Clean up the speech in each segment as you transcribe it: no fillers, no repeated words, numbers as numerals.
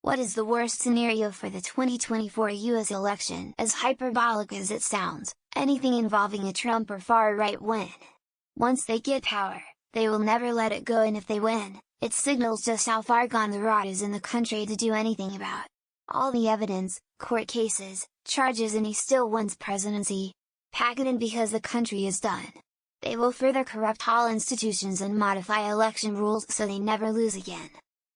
What is the worst scenario for the 2024 US election? As hyperbolic as it sounds, anything involving a Trump or far-right win. Once they get power, they will never let it go, and if they win, it signals just how far gone the rot is in the country to do anything about all the evidence, court cases, charges, and he still wins presidency. Pack it in because the country is done. They will further corrupt all institutions and modify election rules so they never lose again.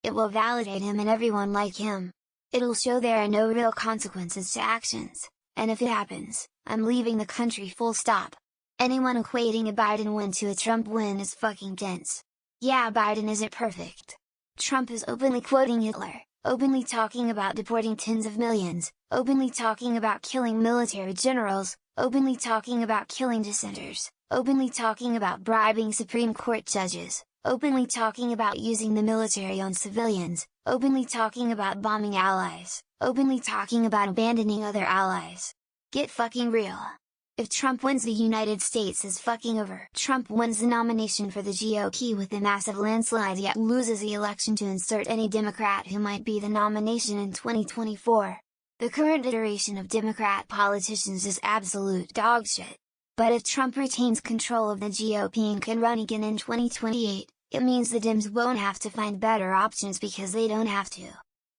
It will validate him and everyone like him. It'll show there are no real consequences to actions, and if it happens, I'm leaving the country full stop. Anyone equating a Biden win to a Trump win is fucking dense. Yeah, Biden isn't perfect. Trump is openly quoting Hitler, openly talking about deporting tens of millions, openly talking about killing military generals, openly talking about killing dissenters, openly talking about bribing Supreme Court judges, openly talking about using the military on civilians, openly talking about bombing allies, openly talking about abandoning other allies. Get fucking real. If Trump wins, the United States is fucking over. Trump wins the nomination for the GOP with a massive landslide, yet loses the election to insert any Democrat who might be the nomination in 2024. The current iteration of Democrat politicians is absolute dogshit. But if Trump retains control of the GOP and can run again in 2028, it means the Dems won't have to find better options because they don't have to.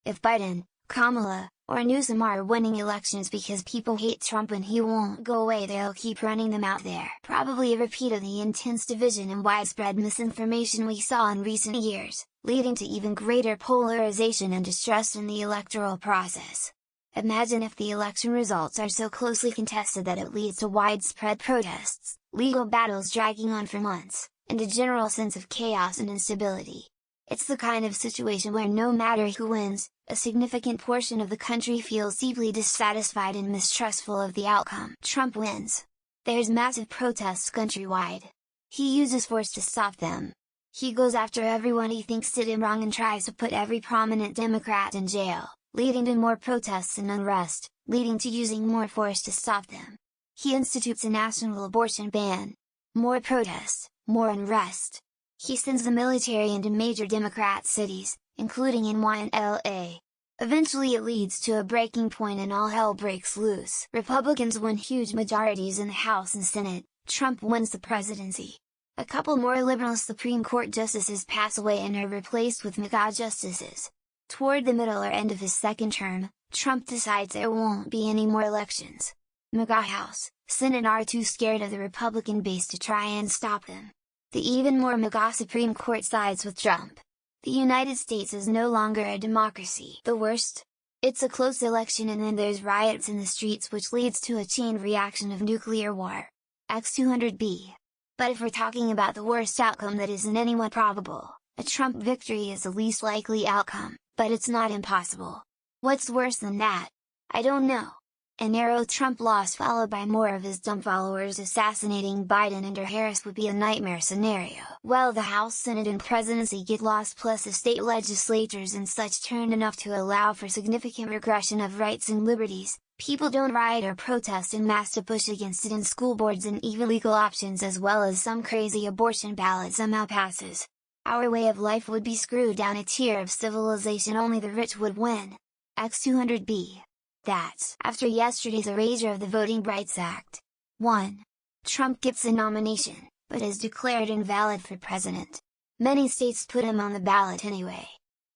If Biden, Kamala, or Newsom are winning elections because people hate Trump and he won't go away, they'll keep running them out there. Probably a repeat of the intense division and widespread misinformation we saw in recent years, leading to even greater polarization and distrust in the electoral process. Imagine if the election results are so closely contested that it leads to widespread protests, legal battles dragging on for months, and a general sense of chaos and instability. It's the kind of situation where no matter who wins, a significant portion of the country feels deeply dissatisfied and mistrustful of the outcome. Trump wins. There's massive protests countrywide. He uses force to stop them. He goes after everyone he thinks did him wrong and tries to put every prominent Democrat in jail, leading to more protests and unrest, leading to using more force to stop them. He institutes a national abortion ban. More protests, more unrest. He sends the military into major Democrat cities, including NY and LA. Eventually it leads to a breaking point and all hell breaks loose. Republicans win huge majorities in the House and Senate, Trump wins the presidency. A couple more liberal Supreme Court justices pass away and are replaced with MAGA justices. Toward the middle or end of his second term, Trump decides there won't be any more elections. MAGA House, Senate are too scared of the Republican base to try and stop them. The even more MAGA Supreme Court sides with Trump. The United States is no longer a democracy. The worst? It's a close election and then there's riots in the streets, which leads to a chain reaction of nuclear war. X200B. But if we're talking about the worst outcome that isn't anyone probable, a Trump victory is the least likely outcome, but it's not impossible. What's worse than that? I don't know. A narrow Trump loss followed by more of his dumb followers assassinating Biden and or Harris would be a nightmare scenario. Well, the House, Senate and presidency get lost, plus the state legislatures and such turned enough to allow for significant regression of rights and liberties. People don't riot or protest en masse to push against it, and school boards and even legal options as well as some crazy abortion ballot somehow passes. Our way of life would be screwed down a tier of civilization, only the rich would win. X200B. That's after yesterday's erasure of the Voting Rights Act. 1. Trump gets the nomination, but is declared invalid for president. Many states put him on the ballot anyway.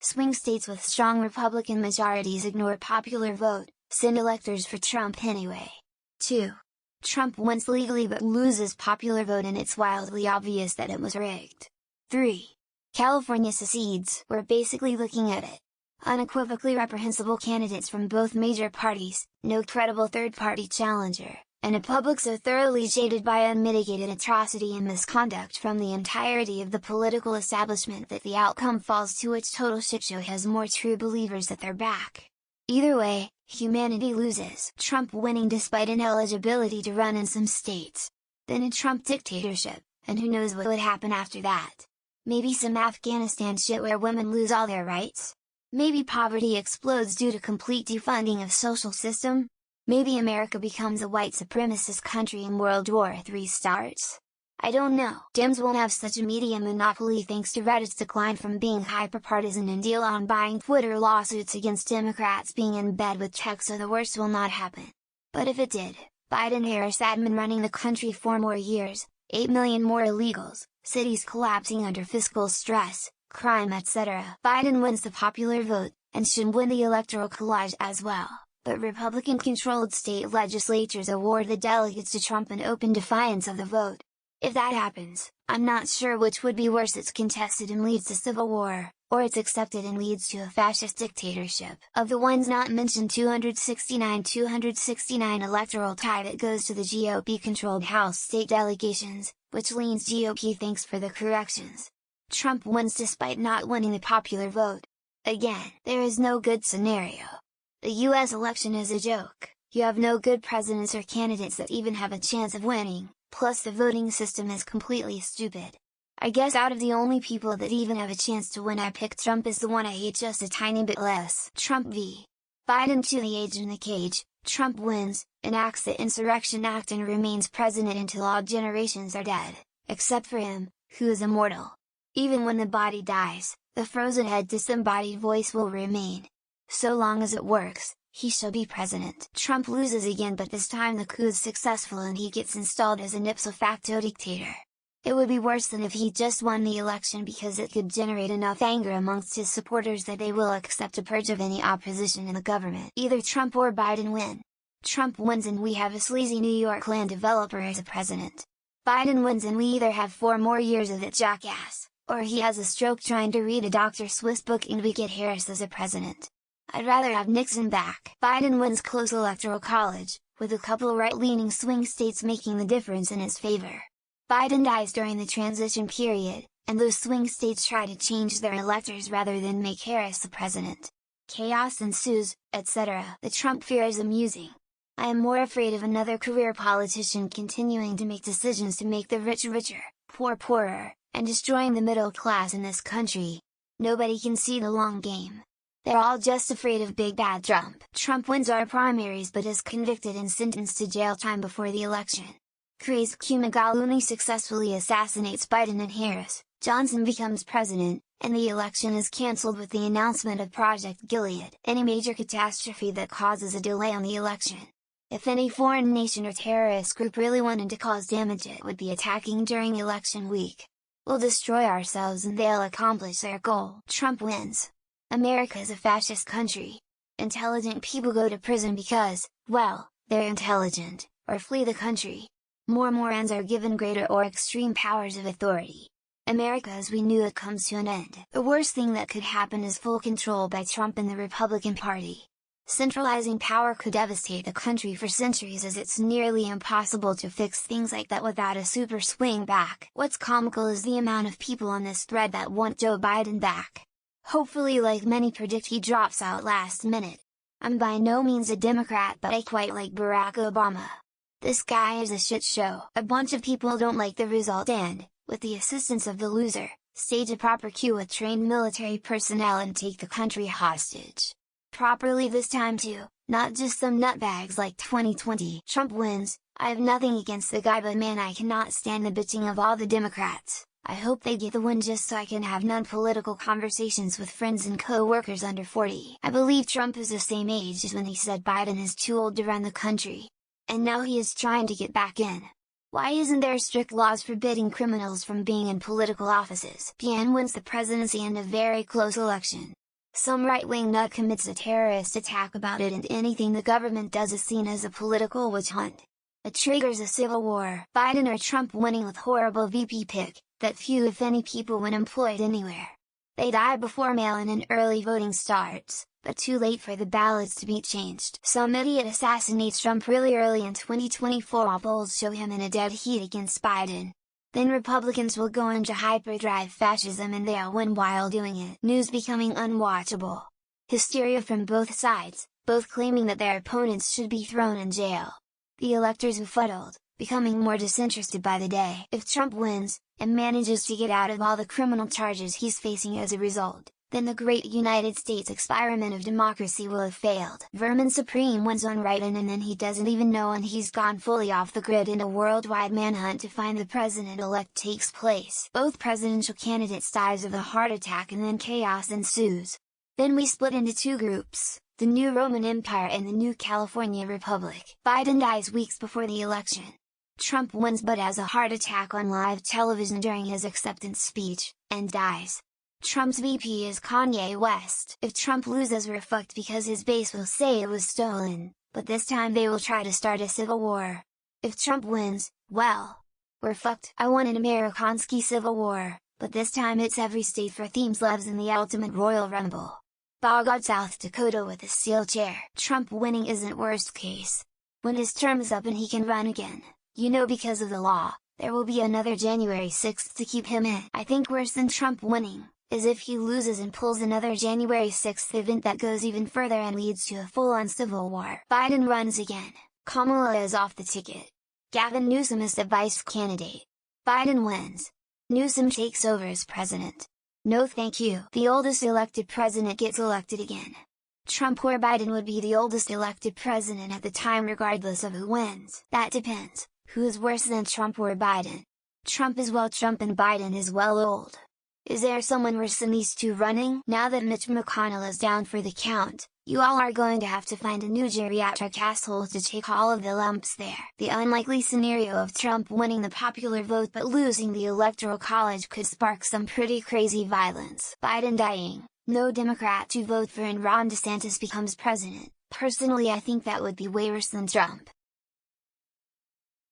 Swing states with strong Republican majorities ignore popular vote, send electors for Trump anyway. 2. Trump wins legally but loses popular vote, and it's wildly obvious that it was rigged. 3. California secedes. We're basically looking at it. Unequivocally reprehensible candidates from both major parties, no credible third-party challenger, and a public so thoroughly jaded by unmitigated atrocity and misconduct from the entirety of the political establishment that the outcome falls to its total shitshow has more true believers at their back. Either way, humanity loses. Trump winning despite ineligibility to run in some states. Then a Trump dictatorship, and who knows what would happen after that. Maybe some Afghanistan shit where women lose all their rights? Maybe poverty explodes due to complete defunding of social system? Maybe America becomes a white supremacist country and World War III starts? I don't know. Dems won't have such a media monopoly thanks to Reddit's decline from being hyper-partisan and Elon buying Twitter, lawsuits against Democrats being in bed with tech, so the worst will not happen. But if it did, Biden-Harris admin running the country 4 more years, 8 million more illegals, cities collapsing under fiscal stress, crime etc. Biden wins the popular vote, and should win the electoral college as well, but Republican-controlled state legislatures award the delegates to Trump in open defiance of the vote. If that happens, I'm not sure which would be worse: it's contested and leads to civil war, or it's accepted and leads to a fascist dictatorship. Of the ones not mentioned, 269 electoral tie that goes to the GOP-controlled House state delegations, which leans GOP. Thanks for the corrections. Trump wins despite not winning the popular vote. Again, there is no good scenario. The US election is a joke. You have no good presidents or candidates that even have a chance of winning. Plus the voting system is completely stupid. I guess out of the only people that even have a chance to win, I pick Trump is the one I hate just a tiny bit less. Trump v. Biden. To the age in the cage, Trump wins, enacts the Insurrection Act and remains president until all generations are dead, except for him, who is immortal. Even when the body dies, the frozen head disembodied voice will remain. So long as it works, he shall be president. Trump loses again, but this time the coup is successful and he gets installed as an ipso facto dictator. It would be worse than if he just won the election, because it could generate enough anger amongst his supporters that they will accept a purge of any opposition in the government. Either Trump or Biden win. Trump wins and we have a sleazy New York land developer as a president. Biden wins and we either have 4 more years of that jackass, or he has a stroke trying to read a Dr. Seuss book and we get Harris as a president. I'd rather have Nixon back. Biden wins close electoral college, with a couple right-leaning swing states making the difference in his favor. Biden dies during the transition period, and those swing states try to change their electors rather than make Harris the president. Chaos ensues, etc. The Trump fear is amusing. I am more afraid of another career politician continuing to make decisions to make the rich richer, poor poorer, and destroying the middle class in this country. Nobody can see the long game. They're all just afraid of big bad Trump. Trump wins our primaries but is convicted and sentenced to jail time before the election. Chris Kumagaluni successfully assassinates Biden and Harris, Johnson becomes president, and the election is cancelled with the announcement of Project Gilead. Any major catastrophe that causes a delay on the election. If any foreign nation or terrorist group really wanted to cause damage, it would be attacking during election week. We'll destroy ourselves and they'll accomplish their goal. Trump wins. America is a fascist country. Intelligent people go to prison because, well, they're intelligent, or flee the country. More Morons are given greater or extreme powers of authority. America as we knew it comes to an end. The worst thing that could happen is full control by Trump and the Republican Party. Centralizing power could devastate the country for centuries, as it's nearly impossible to fix things like that without a super swing back. What's comical is the amount of people on this thread that want Joe Biden back. Hopefully, like many predict, he drops out last minute. I'm by no means a Democrat, but I quite like Barack Obama. This guy is a shit show. A bunch of people don't like the result and, with the assistance of the loser, stage a proper coup with trained military personnel and take the country hostage. Properly this time too, not just some nutbags like 2020. Trump wins. I have nothing against the guy, but man, I cannot stand the bitching of all the Democrats. I hope they get the win just so I can have non-political conversations with friends and co-workers under 40. I believe Trump is the same age as when he said Biden is too old to run the country. And now he is trying to get back in. Why isn't there strict laws forbidding criminals from being in political offices? PN wins the presidency in a very close election. Some right-wing nut commits a terrorist attack about it, and anything the government does is seen as a political witch hunt. It triggers a civil war. Biden or Trump winning with horrible VP pick, that few if any people when employed anywhere. They die before mail-in and early voting starts, but too late for the ballots to be changed. Some idiot assassinates Trump really early in 2024 while polls show him in a dead heat against Biden. Then Republicans will go into hyperdrive fascism and they'll win while doing it. News becoming unwatchable. Hysteria from both sides, both claiming that their opponents should be thrown in jail. The electors befuddled, becoming more disinterested by the day. If Trump wins, and manages to get out of all the criminal charges he's facing as a result, then the great United States experiment of democracy will have failed. Vermin Supreme wins on write-in and then he doesn't even know and he's gone fully off the grid and a worldwide manhunt to find the president-elect takes place. Both presidential candidates dies of a heart attack and then chaos ensues. Then we split into two groups, the new Roman Empire and the new California Republic. Biden dies weeks before the election. Trump wins but has a heart attack on live television during his acceptance speech, and dies. Trump's VP is Kanye West. If Trump loses we're fucked because his base will say it was stolen, but this time they will try to start a civil war. If Trump wins, well, we're fucked. I want an Amerikanski civil war, but this time it's every state for themes loves in the ultimate Royal Rumble. Bogod South Dakota with a steel chair. Trump winning isn't worst case. When his term is up and he can run again, you know because of the law, there will be another January 6th to keep him in. I think worse than Trump winning is if he loses and pulls another January 6th event that goes even further and leads to a full-on civil war. Biden runs again, Kamala is off the ticket. Gavin Newsom is the vice candidate. Biden wins. Newsom takes over as president. No thank you. The oldest elected president gets elected again. Trump or Biden would be the oldest elected president at the time regardless of who wins. That depends, who is worse than Trump or Biden? Trump is well Trump and Biden is well old. Is there someone worse than these two running? Now that Mitch McConnell is down for the count, you all are going to have to find a new geriatric asshole to take all of the lumps there. The unlikely scenario of Trump winning the popular vote but losing the Electoral College could spark some pretty crazy violence. Biden dying, no Democrat to vote for and Ron DeSantis becomes president. Personally I think that would be way worse than Trump.